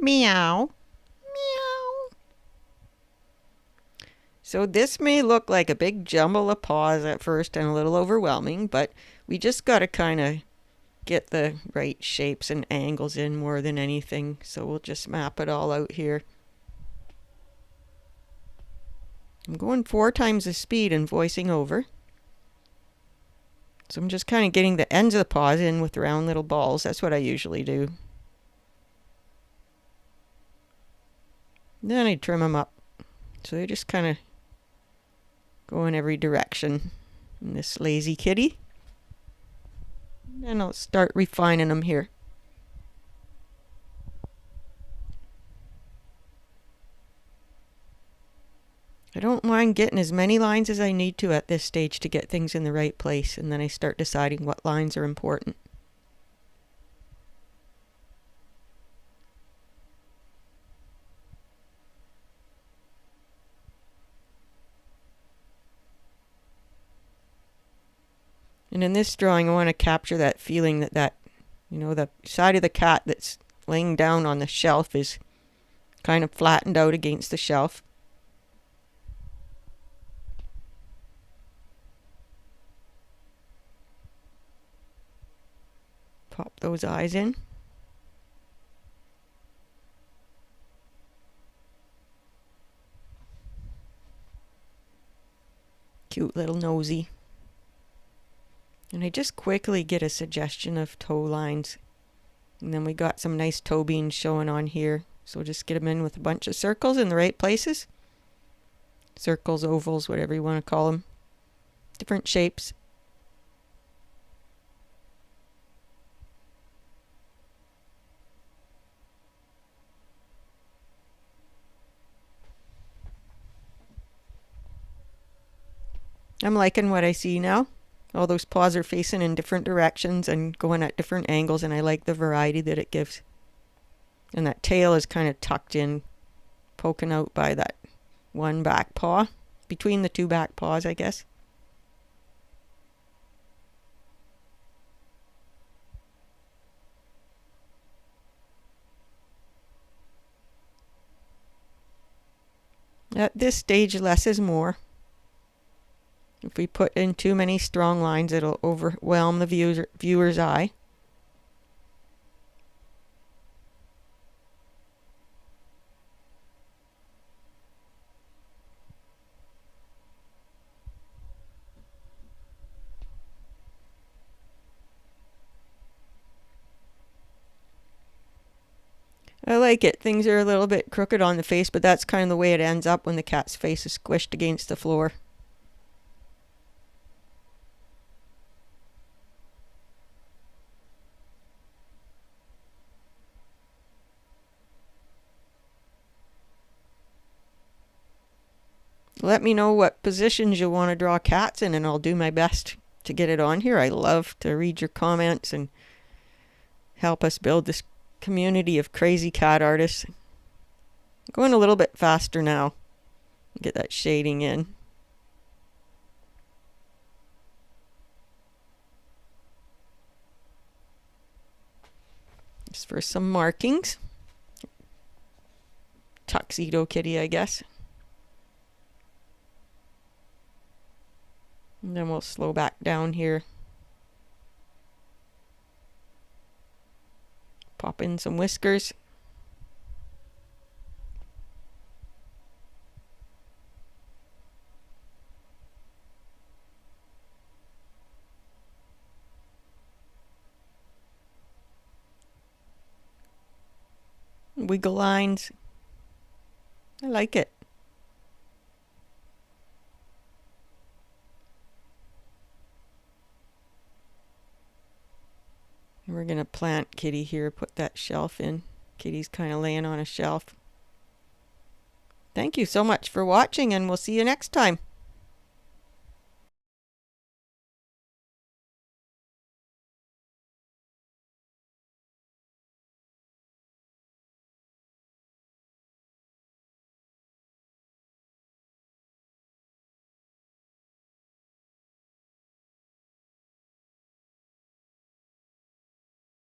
Meow. Meow. So this may look like a big jumble of paws at first and a little overwhelming, but we just got to kind of get the right shapes and angles in more than anything. So we'll just map it all out here. I'm going 4 times the speed and voicing over. So I'm just kind of getting the ends of the paws in with round little balls. That's what I usually do. Then I trim them up. So they just kind of go in every direction. And this lazy kitty. And I'll start refining them here. I don't mind getting as many lines as I need to at this stage to get things in the right place, and then I start deciding what lines are important. And in this drawing, I want to capture that feeling that the side of the cat that's laying down on the shelf is kind of flattened out against the shelf. Pop those eyes in. Cute little nosy. And I just quickly get a suggestion of toe lines. And then we got some nice toe beans showing on here. So just get them in with a bunch of circles in the right places. Circles, ovals, whatever you want to call them. Different shapes. I'm liking what I see now. All those paws are facing in different directions and going at different angles, and I like the variety that it gives. And that tail is kind of tucked in, poking out by that one back paw, between the 2 back paws, I guess. At this stage, less is more. If we put in too many strong lines, it'll overwhelm the viewer's eye. I like it. Things are a little bit crooked on the face, but that's kind of the way it ends up when the cat's face is squished against the floor. Let me know what positions you want to draw cats in, and I'll do my best to get it on here. I love to read your comments and help us build this community of crazy cat artists. I'm going a little bit faster now. Get that shading in. Just for some markings. Tuxedo kitty, I guess. And then we'll slow back down here. Pop in some whiskers. Wiggle lines. I like it. And we're going to plant Kitty here, put that shelf in. Kitty's kind of laying on a shelf. Thank you so much for watching, and we'll see you next time.